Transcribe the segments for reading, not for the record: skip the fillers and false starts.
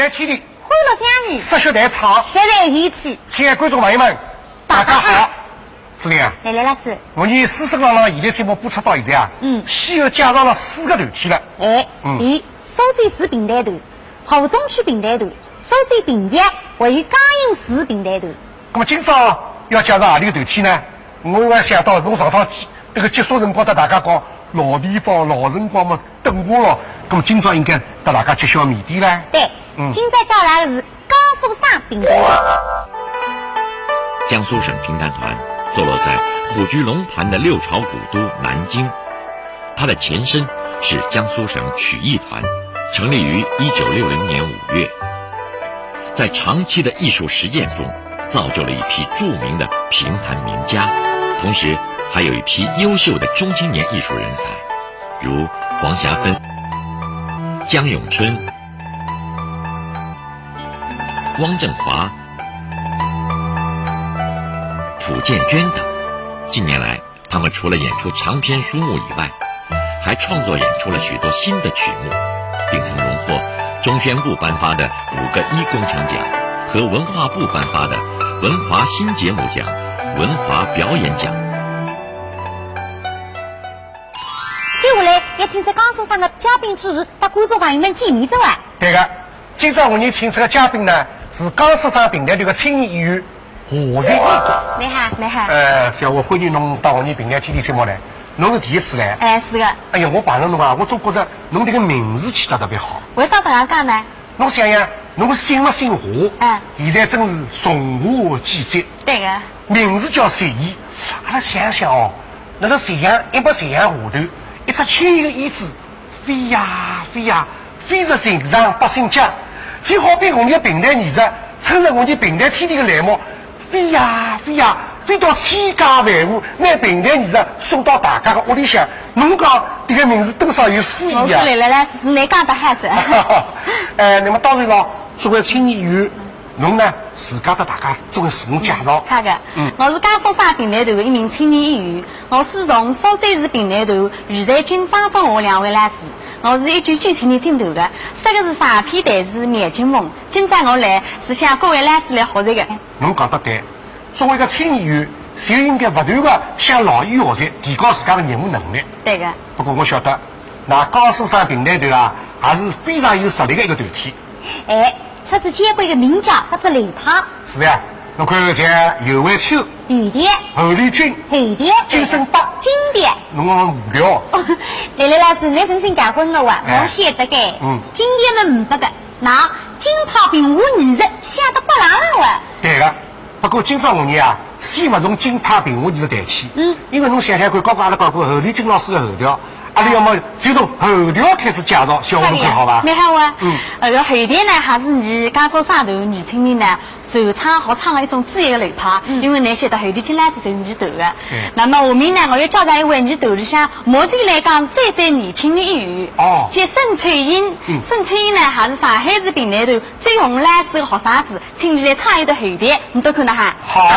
天地，欢乐相遇，热血弹唱，现在一起。亲爱的观众朋友们，大家好。子玲啊，来老师，我们师生朗朗现在节目播出到现在啊，先后介绍了4个团体了。以苏州市平台团、濠中区平台团、苏州平级还有嘉应市平台团。那么今朝要介绍何里个团体呢？我还想到从上趟这个结束辰光跟大家讲老地方老辰光嘛等我了，那么今朝应该跟大家揭晓谜底了。对，今朝叫来的是江苏省平台团。江苏省评弹团坐落在虎踞龙盘的六朝古都南京，它的前身是江苏省曲艺团，成立于1960年5月。在长期的艺术实践中，造就了一批著名的评弹名家，同时还有一批优秀的中青年艺术人才，如黄霞芬、江永春、汪振华、蒲建娟等。近年来，他们除了演出长篇书目以外，还创作演出了许多新的曲目，并曾荣获中宣部颁发的5个一工程奖和文化部颁发的文华新节目奖、文华表演奖。接下来要请出江苏省的嘉宾主持，跟观众朋友们见面走啊。对个，今朝我们请出的嘉宾呢是江苏省平台团的青年演员何才你好，你好。小我欢迎侬到我们平台天地节目来。侬是第一次来？是的。哎呀，我碰上侬啊，我总觉着侬这个名字起得特别好。为啥这样讲呢？侬想想，侬个姓嘛姓华，现在真是崇华几接。对个。名字叫随意，阿拉想想哦，那个斜阳一把斜阳下头，一只轻盈的燕子飞呀飞呀，飞入寻常百姓家，就好比我们的平台艺术，趁着我们平台天地的栏目。飞呀飞呀，飞到千家万户，拿平台艺术送到大家的屋里向。侬讲这个名字多少有诗意啊！我来是你讲的孩子。那么当然了，作为青年演员，侬呢自家和大家做个自我介绍。好的，我是江苏省平台团的一名青年演员，我是从苏州市平台团余才军、张忠华2位老师。我是1997年进团的，说的是上片台是灭金风。今朝我来是向各位老师来学习的。侬讲得对，作为一个青年演员，就应该不断的向老演学习，提高自家的业务能力。对的。不过我晓得，那江苏省平台团啊，还是非常有实力的一个团体。出自见过一个名将，他是雷涛。是呀，侬看像尤伟秋、余蝶、侯丽君、黑蝶、金生八、经典。侬讲无聊。来老师，你重新结婚了哇？我写得该。经典的500个，那金炮评话艺术写得不烂哇。对个，不过今朝我们啊，先不从金牌评话艺术谈起。因为侬想想看，刚刚阿拉讲过侯丽君老师的后调。阿拉要么就从后调开始介绍，小伙侬看好吧？你好啊。后调呢，还是你江苏省团女青年呢，首唱好唱的一种专业的流派。因为你晓得后调进来是你头的。那么下面呢，我要介绍一位你头里向目前来讲最年轻的演员。叫沈翠英。沈翠英呢，还是上海市平台团最红老师的学生子，请你来唱一段后调，你都看到哈？好。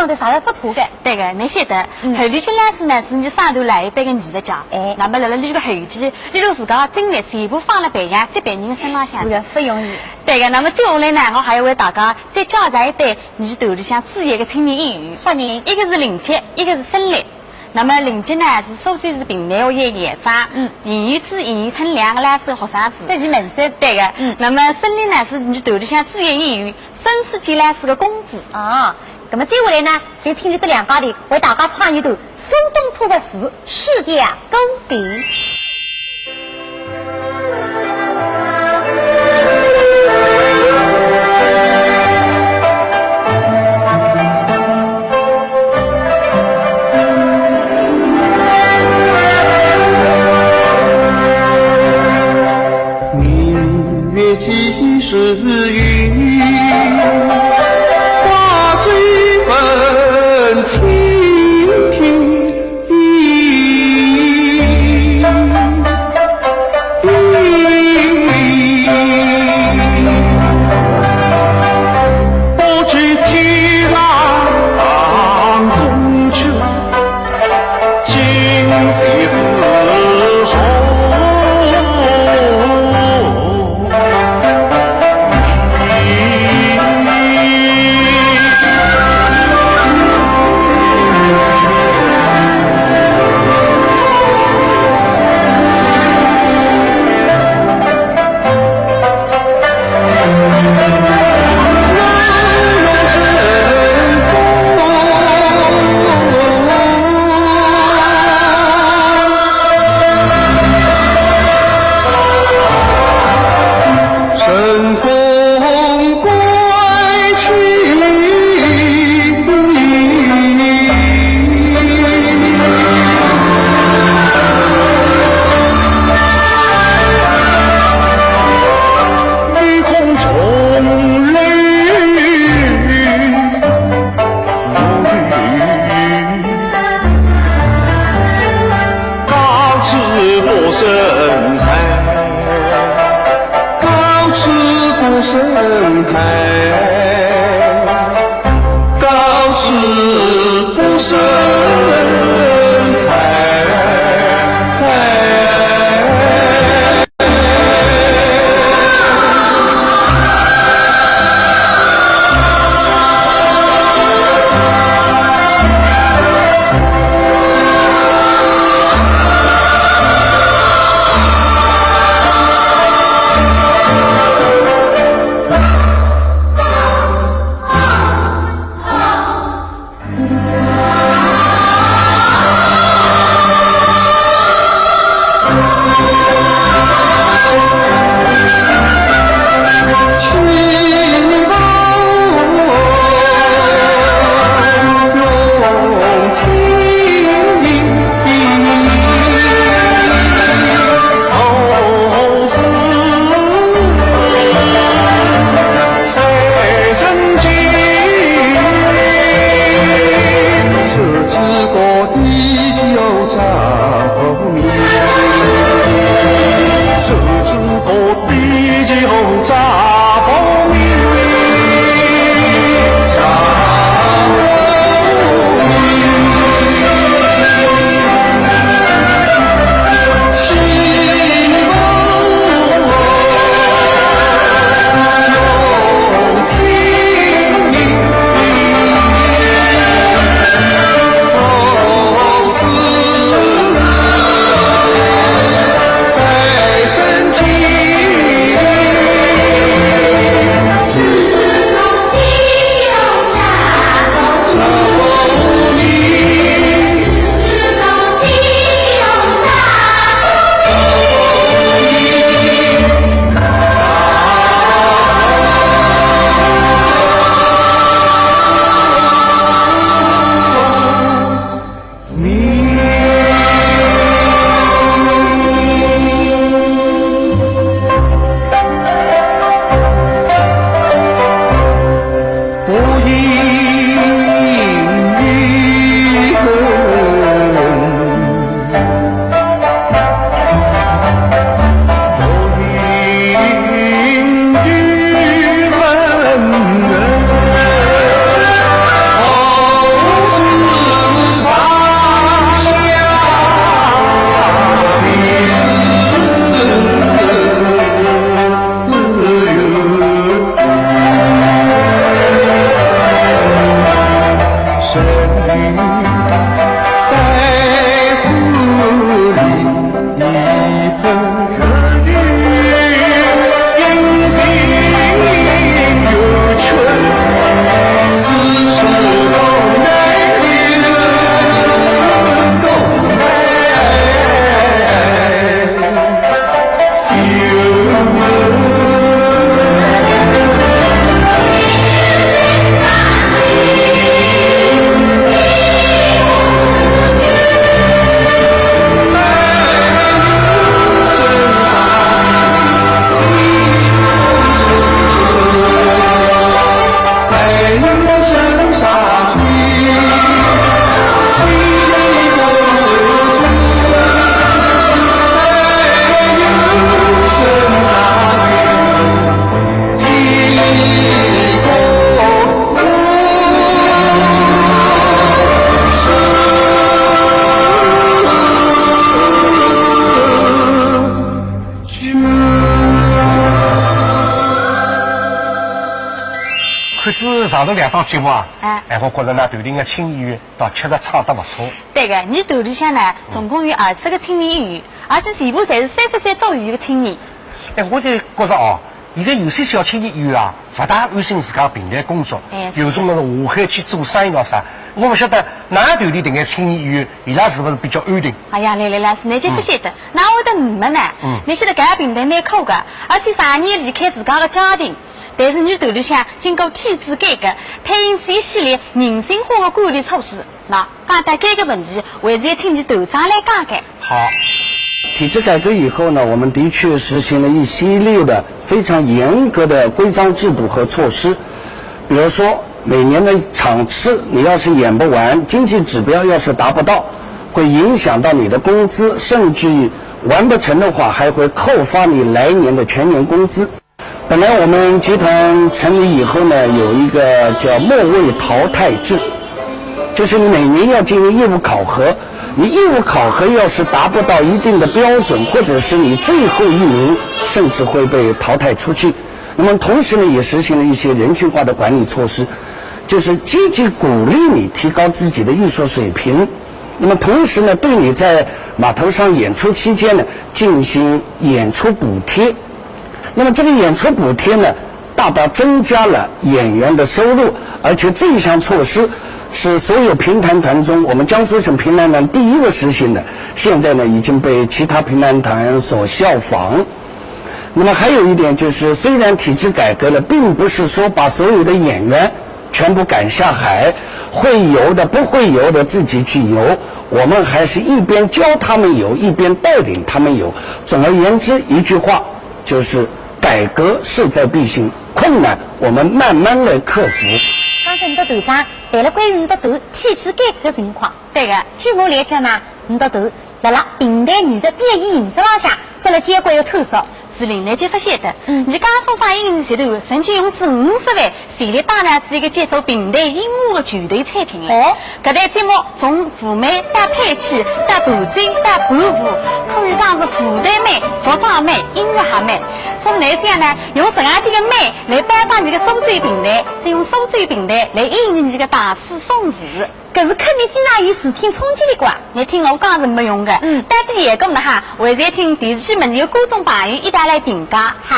唱的啥不错的。对个，你晓得，后地区呢是呢是你上头来一般个艺术家，哎，那么来了你这个后期，你如自家精力全部放了培养这别人的身浪向，是的，不容易。对个，那么接下来呢，我还要为大家再介绍一对你头里向专业的青年演员，少年，一个是林杰，一个是孙俪。那么林杰呢是苏州市平南学院院长，演员之演员称两个呢是学生子，这是门生。对个，那么孙俪呢是你头里向专业演员，孙世杰呢是个公子啊。那么接下来呢，就请你这两家的为大家唱一段苏东坡的诗《世界公敌》。明月几时雨，花追本蜻蜓。不知天上宫阙，今夕是何？白狐狸可与人心有春，此时东来西东来西。看子上头两档节目啊，哎我觉着呢，团里的青年员倒确实唱得不错。对个，你团里向呢，总共有20个青年演员，而且全部侪是30岁左右的青年。我就觉着哦，现在有些小青年演员啊，不大安心自家平台工作，有种那个下海去做生意喏啥。我不晓得哪团里这个青年演员，伊拉是不是比较安定？哎呀，来，是你就不晓得，哪会得你们呢？你晓得搿个平台蛮苦个，而且常年离开自家的家庭。但是你头里向经过体制改革，推行这一系列人性化的管理措施，那讲到改革问题，还是要请你头长来讲讲。好，体制改革以后呢，我们的确实行了一系列的非常严格的规章制度和措施。比如说，每年的场次你要是演不完，经济指标要是达不到，会影响到你的工资，甚至于完不成的话，还会扣发你来年的全年工资。本来我们集团成立以后呢，有一个叫末位淘汰制，就是你每年要进行业务考核，你业务考核要是达不到一定的标准，或者是你最后一名，甚至会被淘汰出去。那么同时呢，也实行了一些人性化的管理措施，就是积极鼓励你提高自己的艺术水平。那么同时呢，对你在码头上演出期间呢，进行演出补贴。那么这个演出补贴呢，大大增加了演员的收入，而且这一项措施是所有评弹团中我们江苏省评弹团第一个实行的，现在呢已经被其他评弹团所效仿。那么还有一点就是，虽然体制改革了，并不是说把所有的演员全部赶下海，会游的不会游的自己去游，我们还是一边教他们游，一边带领他们游。总而言之，一句话就是改革势在必行，困难我们慢慢来克服。刚才你的头长谈了关于你的头体制改革的情况。对个，据我了解呢，你的头辣辣平台艺术表演形式浪向做了交关的特色。志玲呢就不晓得，你刚说上一年前头，曾经用至50万成立大呢这个节奏平台音乐的全头产品了。搿台节目从舞美到配器到伴奏到伴舞，可以讲是舞台美、服装美、音乐还美。从来想呢，用12点的美来搬上这个苏州平台，再用苏州平台来演绎这个大师宋词。可是肯定非常有视听冲击力啩。你听我讲是没用的。但第二个呢哈，还是要请电视机门前的观众朋友一道来评价哈。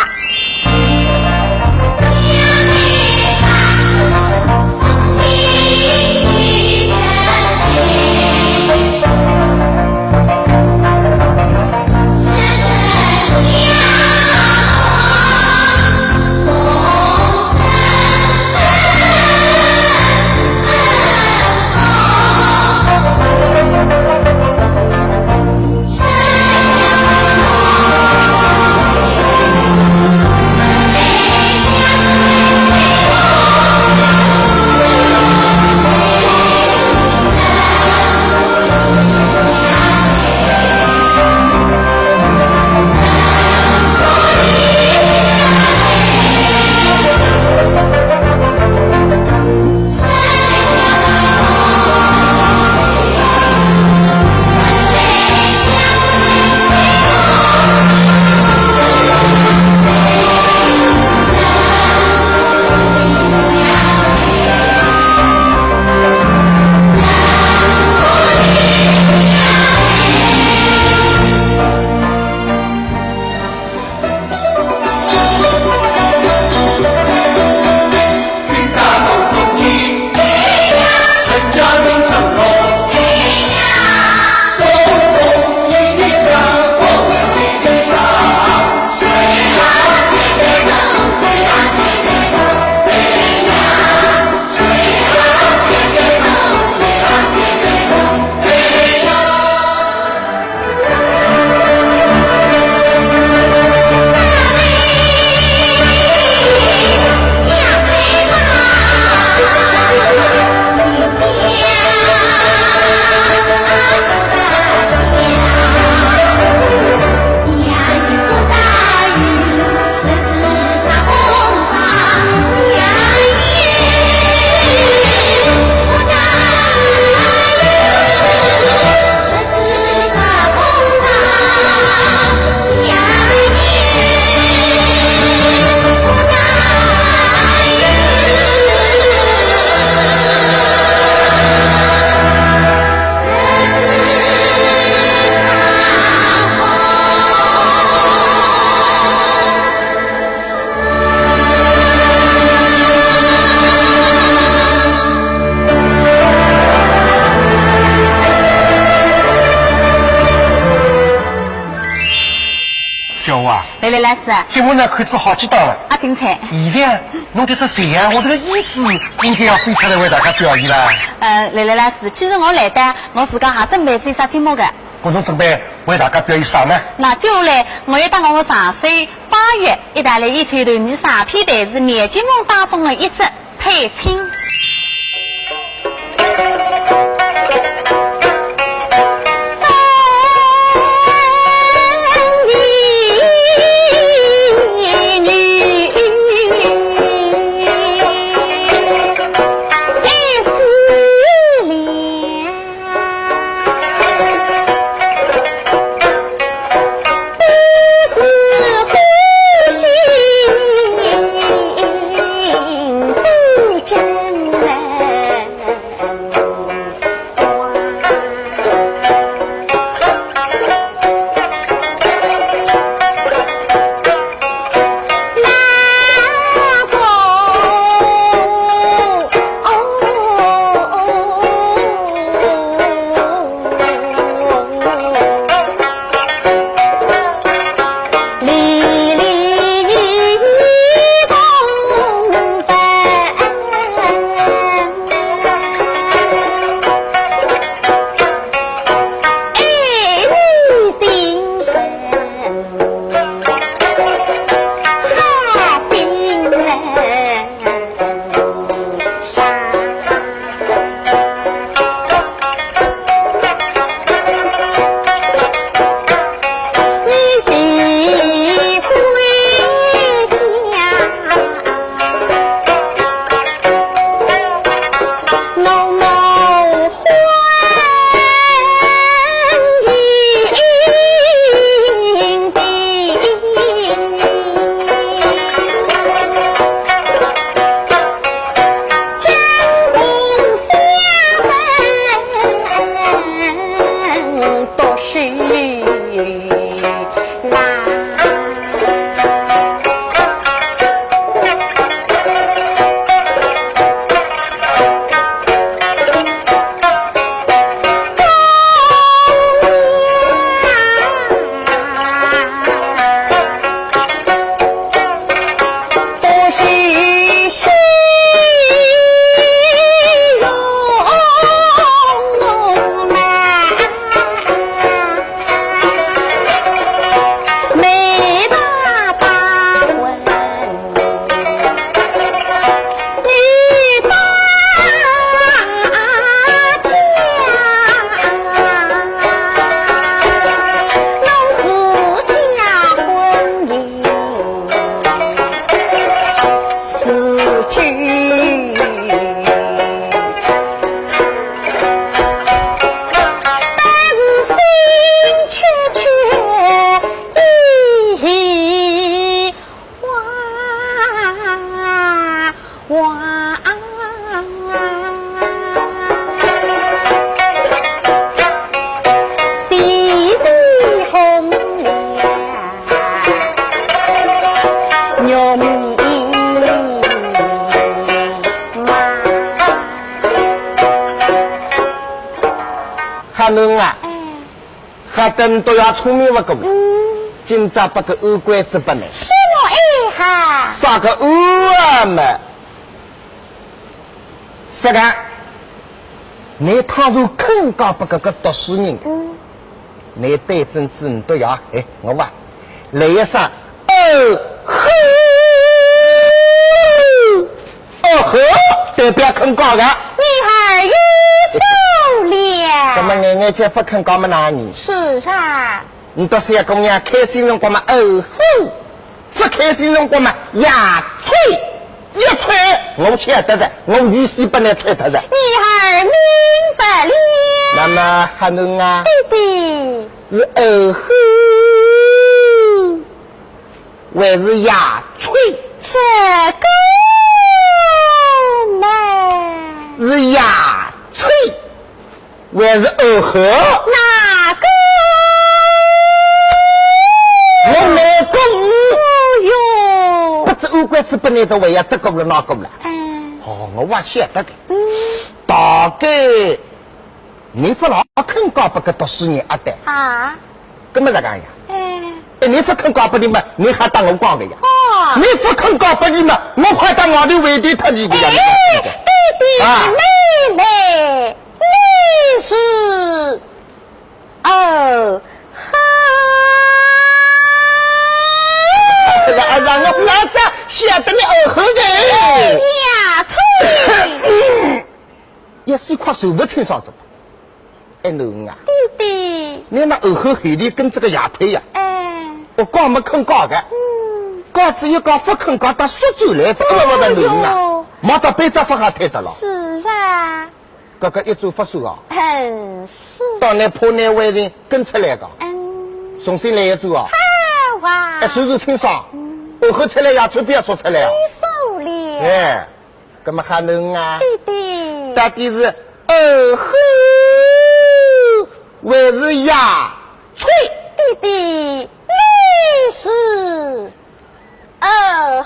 来是啊，节目呢看出好几档了。精彩。现在弄的这谁呀？我这个椅子应该要飞出来为大家表演了。来是，今日我来的，我自家也准备做啥节目的。我侬准备为大家表演啥呢？那接下来我要当我上岁8月一带来演唱团上片台是年节目当中的一只配青。哈侬啊，哈等都要聪明不够了。今朝把个欧官子不能。是我哎哈。啥个欧啊嘛？是个，你倘若肯搞不个读书人，你对阵子你都要哎，我话来一声哦吼，代表肯搞的。你还有手了？那么眼睛不肯搞么哪里？是啊。你都是要姑娘开心辰光嘛哦吼，不开心辰光嘛呀吹，一吹我晓得的，我预先把你吹脱的。你还明白了？那么还能啊？对对。是哦吼，还是呀吹？这个嘛是呀吹，还是哦吼？哪个？我没讲哟，不知欧官子不能做为呀，这个了那个了。好，我还晓得的。大概你不老肯搞不个读书人阿呆。啊？咁么这个呀？哎，你不肯告不你嘛，你还当我光的呀？哦，你不肯告不你嘛，我还当我的为敌他你的呀？弟弟妹妹，你是哦哈。让我老子吓得你耳后的。呀，翠，也是一块手不清爽子。哎，侬啊，弟弟，你那耳后黑的跟这个牙腿呀，我光没肯搞的，搞只有搞不肯搞到苏州来，这个我的侬啊，毛到被子发下推的了。是啊，哥哥一做发手啊，是，到那破那外人跟出来的，重新来一组啊，哇，哎，手清爽，耳后出来牙腿不要说出来啊，受了，哎，干嘛还能啊？弟弟，到底是耳后还是牙脆？弟弟，你是哈。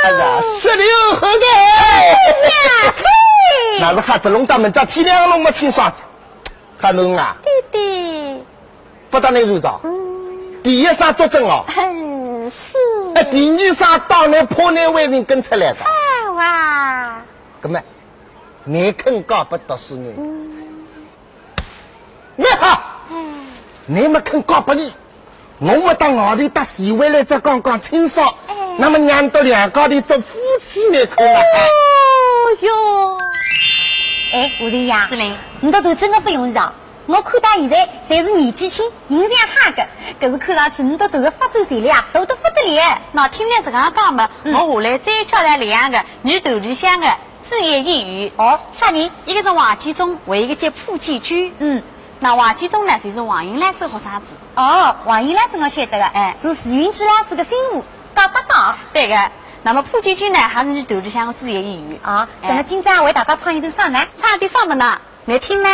哎呀，十六后的呀，翠，那是哈子龙大门这体谅龙没清爽子，还能啊？弟弟，不到那路上，第一上作证哦，是，哎，第二上到那破那外人跟出来的，哇，那么你肯搞不读书呢？你好，你们肯搞不你，我们到外里打洗回来再刚刚清爽，那么娘到两个的做夫妻那可啊？哦哟，哎，吴瑞呀，志玲，你这都真的不容易啊！我看到现在侪是年纪轻，形象哈个，可是看上去你这头个发展材料啊，大得不得了。那听你这样讲嘛，我下来再交代两个你头里向的只言一语。哦，啥人？一个是王继忠，还有一个叫傅继军。那王继忠呢，就是王英兰是学生子。哦，王英兰是我晓得的，哎，是徐云之兰是个新妇，搞搭档。对个。那么傅继军呢，还是你头里向的只言一语啊。那么今朝为大家唱一段啥呢？唱的什么呢？来听呢。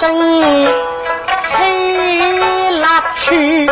声吹拉去。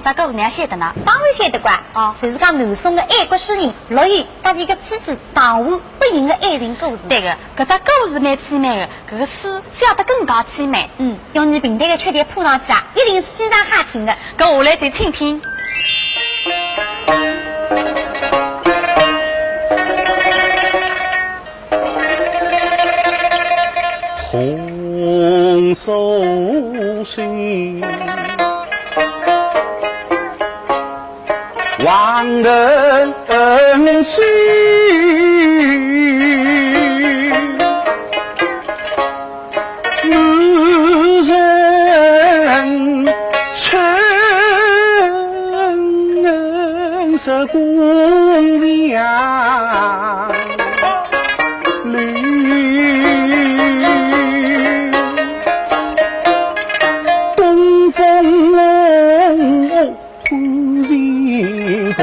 这个是哪写的呢？当然写得惯哦，就是讲南宋的爱国诗人陆羽搭一个妻子唐舞不赢的爱情故事。对个，搿只故事蛮凄美的，搿个诗写得更加凄美。用你平淡的缺点铺上去啊，一定是非常好听的。搿我来先听听。红手心。望人去，无人称是公家里，东风忽然破。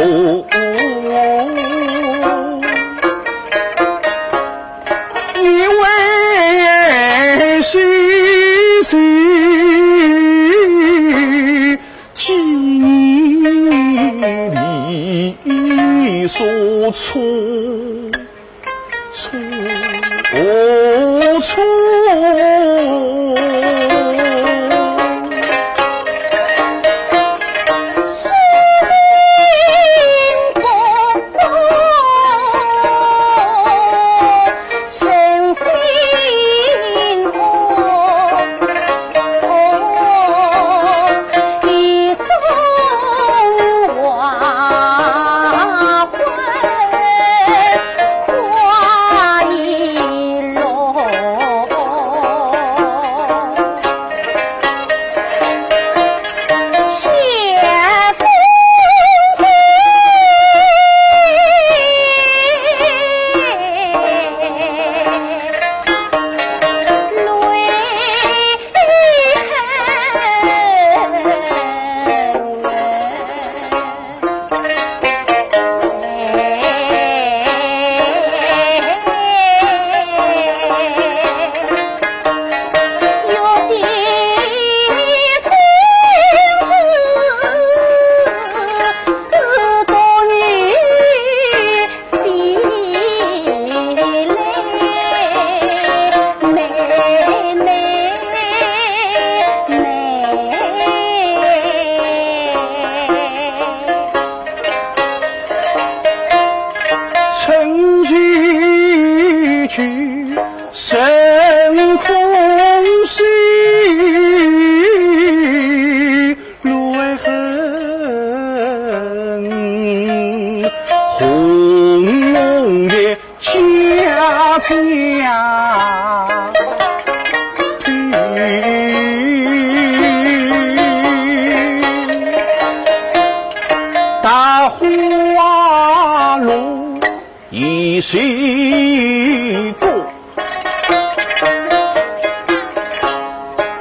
谁过？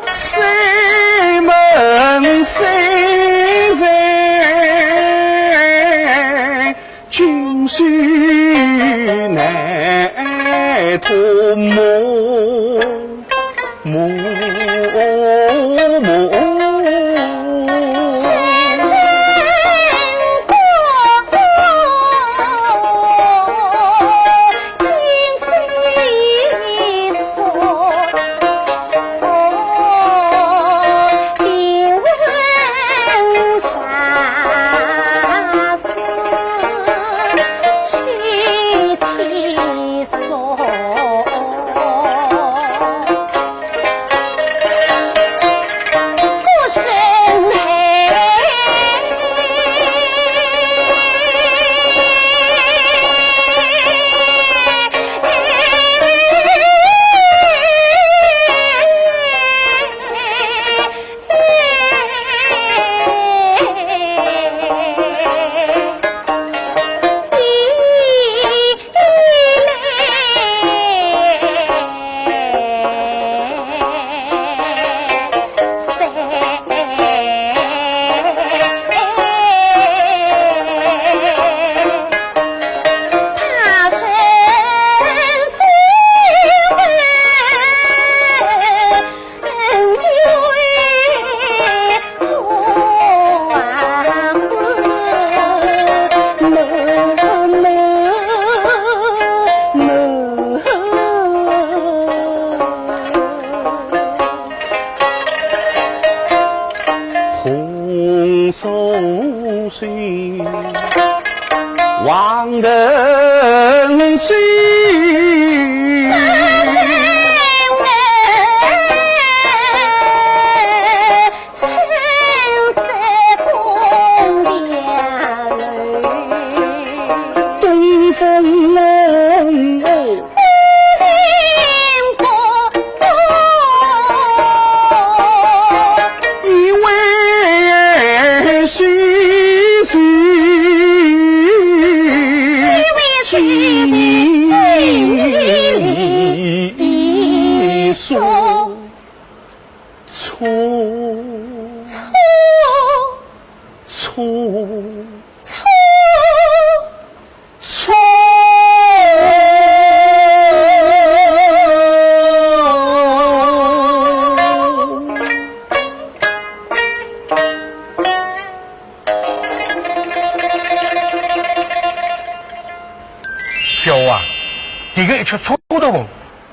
谁问谁人？今宵难托梦。望人醉，青山公两楼，东风一位徐徐。一说错小啊，这个一曲错的梦，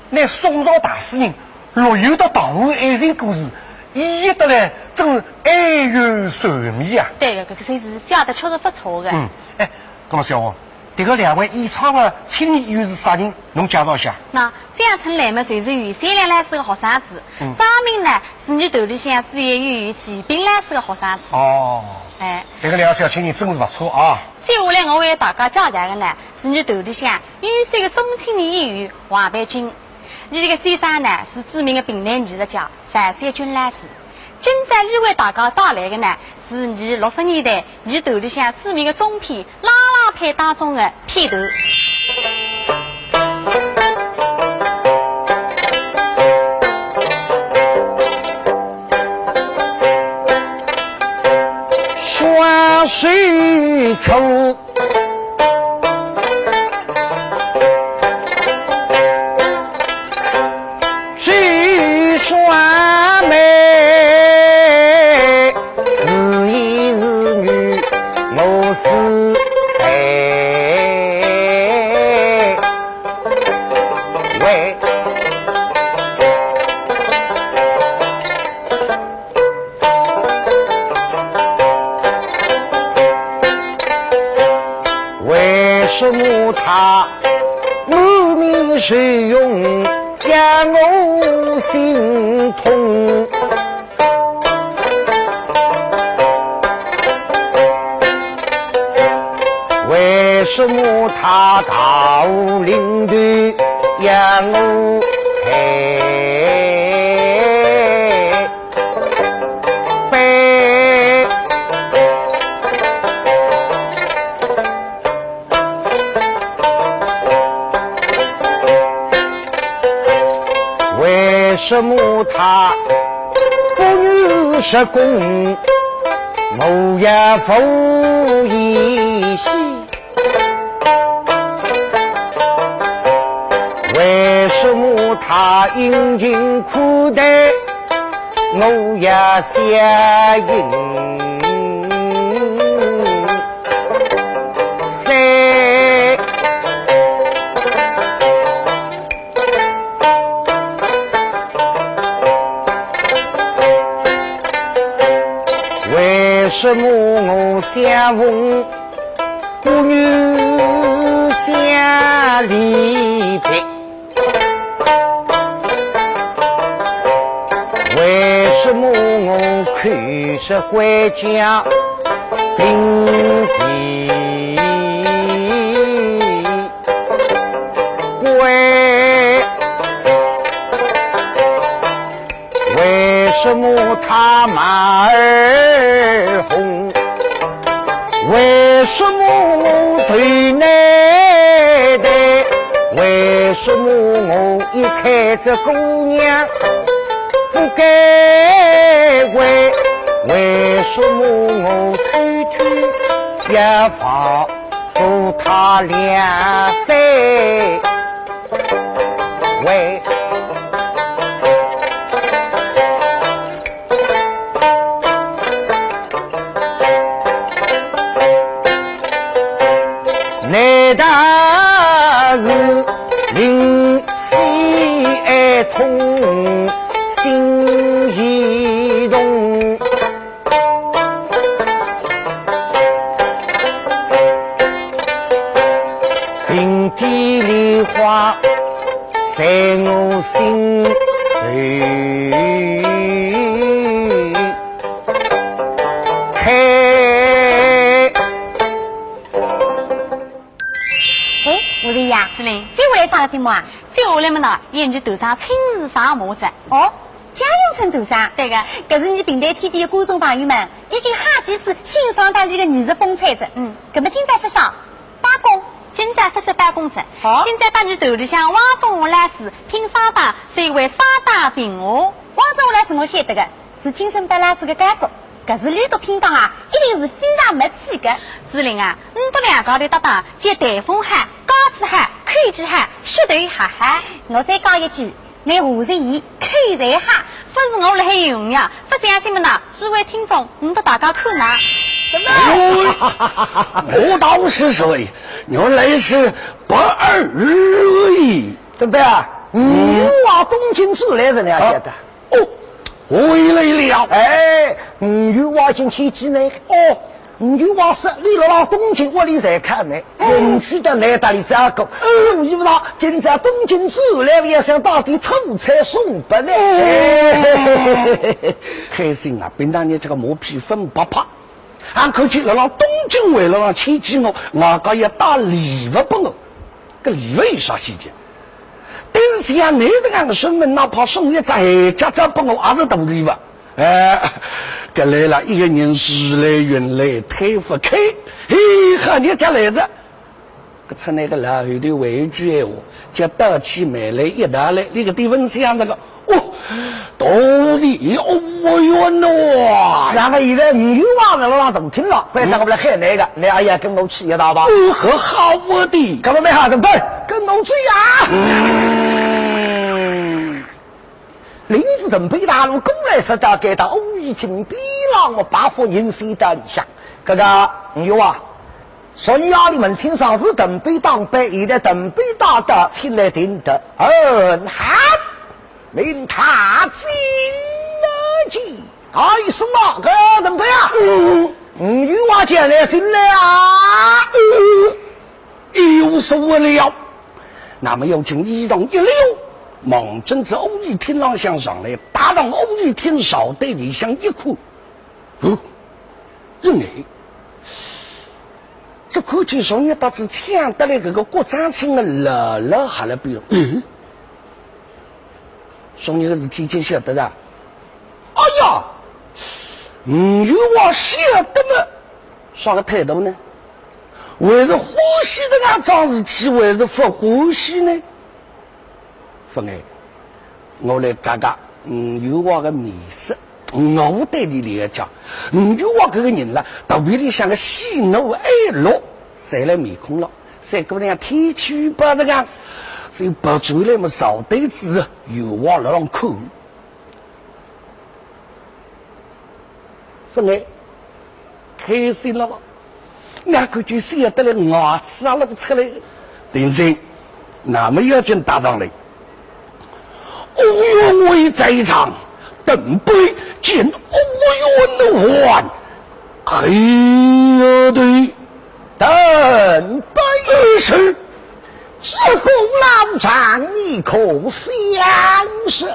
那宋朝大诗人陆游的唐安爱情故事，演绎得来真是哀怨传迷啊！对个，搿个算是写得确实不错的。哎，那么小王，这个两位演唱的青年演员是啥人？侬介绍一下。那江春来嘛，就是于三两来是个学生子。张明呢，是你头里向主演于徐冰来是个学生子。哦，哎，这个两个小青年真是不错啊！接下来我为大家介绍的呢，是你头里向优秀的中青年演员王培军。你这个先生呢，是著名的评弹艺术家单山君老师。今在你为大家带来的呢，是你60年代你头里向著名的中片《拉拉派》当中的片头。双水愁，举双眉，是一是女，又是爱，喂。为什么他满面笑容让我心痛？为什么他大雾领队让我爱？十公，我也负一些。为什么他殷勤苦待，我也相应？为什么我相逢孤女相离别？为什么我看着归家并非归？为什么他马儿红？为什么我对奶奶？为什么我一看这姑娘不该为？为什么我偷偷也放过他两岁？喂，难道是灵犀爱通心移动？平地梨花在我心头开。吴瑞呀，司令，接下来啥个节目啊？接下来么呢？研究头上亲自上马子。哦，家用村头长。对个，搿是你平台天地的观众朋友们已经好几次欣赏当地的艺术风采着。搿么今朝是啥？打工。今朝发射办公室。好，今朝当你头里向汪中华来时拼沙打，是为沙打平和。汪中华来是我晓得的，是金森班拉斯的家族。搿是连读拼档啊，一定是非常没气的。志玲啊，你这两高头搭档，接台风喊、高子喊、口子喊、血头喊喊。我再讲一句，你下着言，口才喊，不是我辣海用呀，不相信么呢？诸位听众，你都大家看呐。我倒是说，原来是不二而已。怎么啊？往东京走来人家晓得。哦，回来了。哎，往进去几年？哦，往是你到东京屋里才看呢，邻居的来打理这个，所以不道今在东京走来也想到底偷菜送本呢。开心啊！并当年这个磨皮粉不怕。俺可去了东京为了让亲戚我个也打礼物不我，个礼物有啥细节？但是呀，你的俺身份哪怕送一只家长不我还是大礼物。这来了一个人时来运来太不开，喊你家来着。个出那个老后的围句话，叫到起买来一大来，那个地方想那个到底冤呐！然后现在往了让动听了，晚上我们来喊那个，你哎呀跟我去一道吧。和好我的，干嘛没好的对，跟我去呀！林子等北大路公来时大街到欧一听比让我八户人谁的理想，这个说你阿里们清上是等北当北，现在等北大的亲来听的，好。令他进了去，哎，是哪个等辈啊？女娃进来进来啊！有所了。那么有请一人一溜，猛真子欧一天浪向上来，打到欧一天少对里向一哭。因为这估计说你到是抢得了这个国长青的乐下来比如说你个是提前晓得的。哎呀，有我晓得嘛？啥个态度呢？为是欢喜的俺桩事体，为是不欢喜呢？不哎，我来讲讲，有我的面色，我对你来讲，你就我这个人了，特别的像个喜怒哀乐，谁来面孔了？谁姑娘天气不这样，所以不出来么少对子有往那口。分来开心了吧？那个就写得了牙齿啊，那不出来。但是那么要紧打上来，欧阳为在场，等杯见欧阳的还，黑儿对等杯是自古老长，你可相识？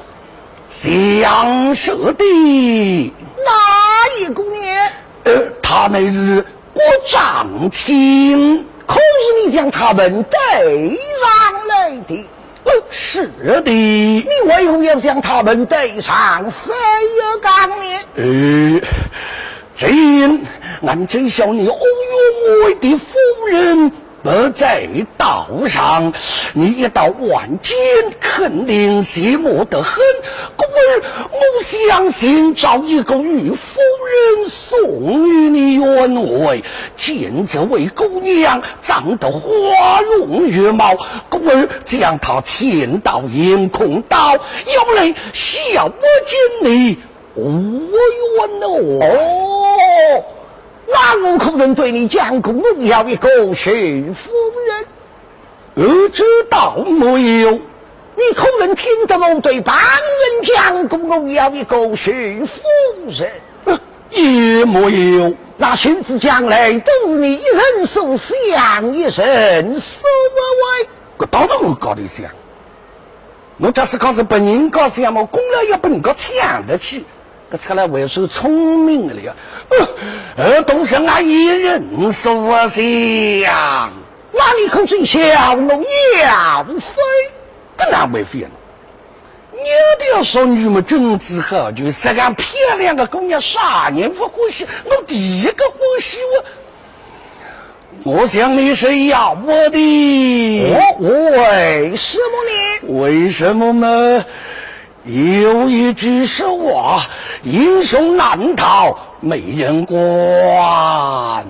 相识的哪一姑娘？他乃是国丈亲。可是你将他们对上来的？是的。你为何要将他们对上？谁有纲呢？这因俺真晓你欧阳为的夫人不在道上，你一到晚间肯定羡慕得很。故而我相信找一个与夫人送与你约会，见这位姑娘长得花容月貌，故而将她牵到烟空岛，要来小我见你我冤哦。那我可能对你讲过，我要一个许夫人。知道没有？你可能听得我对旁人讲过，我要一个许夫人。也没有。那寻子将来都是你一人所想，一人所为。我当然我搞得想，我假使讲是本人搞想嘛，功劳也不能够抢得起。出来为是聪明的了，都是俺一人所想。那你可最小我要飞，跟哪没飞呢？你的说女嘛，君子好逑，是个漂亮的姑娘，啥人不欢喜？我第一个欢喜我想你是要我的。为什么呢？为什么呢？有一句实话，英雄难逃美人关。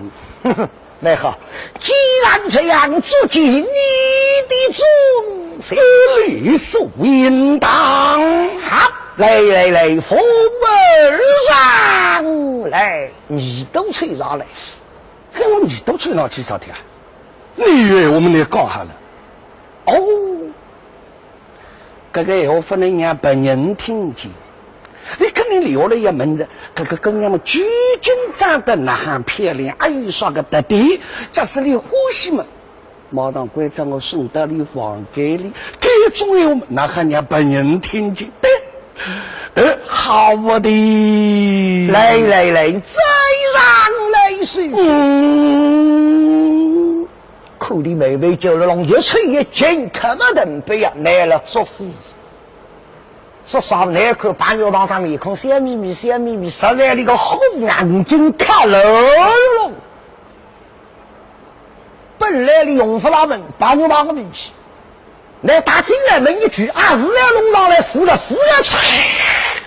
那好，既然这样，足尽你的忠心，理所应当。好，来，风儿上来，你都吹上来。你都吹上去啥天啊？你以为我们来讲下了？哦。这个以后不能让别人听见，你肯定留了一门子。这个姑娘们究竟长得那样漂亮，还有啥个特点？假使你欢喜嘛，马上归在我送到你房间里，这种有那还让别人听见？对，好我的，来，再让来水。苦的妹妹就了龙，一吹一劲，可不能被呀来了作死。说啥那口半月当上面孔笑眯眯，实在那个红眼睛看了了。本来的用不拉门，半月当个面去，来打进来门一句啊，是来弄上来死了，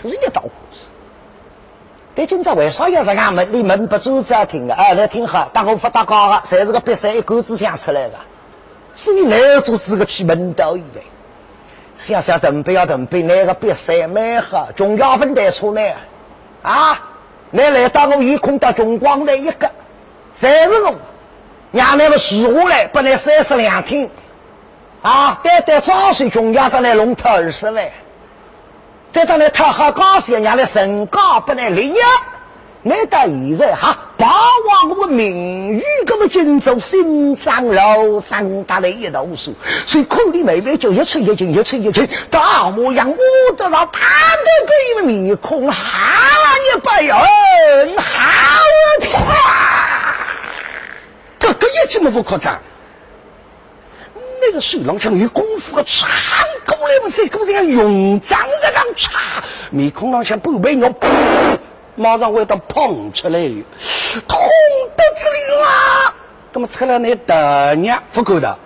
人家倒。但今朝为啥要这样门？你门不走这听的啊？来听好，大我发大高了，侪是个比赛一杆子想出来的，所以来做这个去门道以外，想想准备那个比赛蛮好，中央分得出来啊！来到我一空到中光的一个，侪是我，让那个洗下来，本来32天啊，但早水中央的来弄头20万。再到那他好高兴，人家身高不能领呀，那到现在哈把握我们名誉，这么荆州心脏肉长大了一头树，所以苦的妹妹就一吹一劲，大模样我得到大的给你面孔，好你不要好啪，这个也这么不夸张。那个水浪像有功夫的长过来不是，这样用脏这样插，面孔上像不被鸟，马上味道碰出来，痛得这里啊！那么出来那大娘不够的，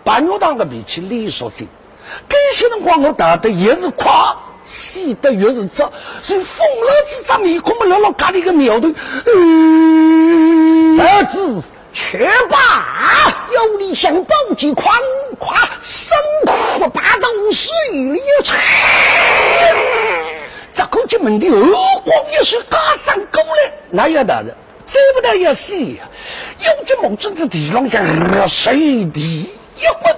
半月当个脾气利索些，这些人光我打的也是夸，死得越是早，是疯了子咱们恐怕老老家里个苗头，儿子却把有理想报计狂夸生活霸道水里吹，这个进门的恶光也是加上够了，那要打的，再不得要死呀！有这猛子在地上像水地一滚。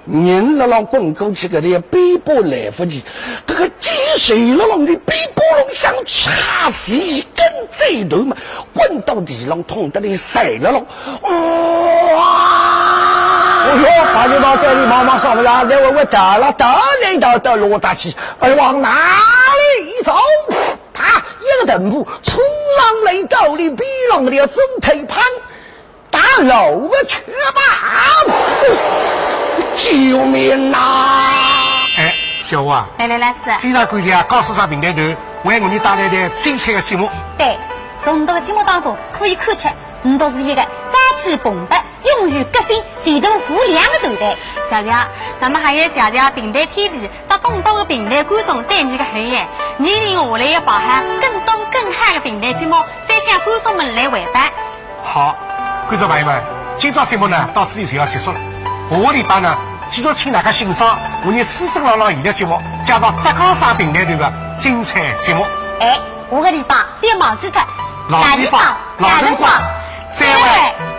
人了浪滚过去，个的背包来不及，这个积水了浪的背包浪像插死一根贼头嘛，滚到地上痛得你塞了浪，哇！哎呦，把你到这里妈妈上不来，我打了到罗大去，往哪里走？啪，一个等步，冲浪来到你逼浪的中腿旁，打漏个缺把。救命呐！哎，小吴啊，来，是。非常感谢高市场平台头为我们带来的精彩的节目。对，从这个节目当中可以看出，你都是一个朝气蓬勃、勇于革新、前途无量的团队。谢谢。那么还要谢谢平台天地和更多的平台观众对你的厚爱。年龄下来要包含更多更嗨的平台节目，再向观众们来回答。好，观众朋友们，今朝节目呢到此就要结束了。下个礼拜呢，继续请大家欣赏我们师生朗朗系列节目，加到浙江省平台头的精彩节目。哎，下个礼拜不要忘记它，老地方，老灯光，再会。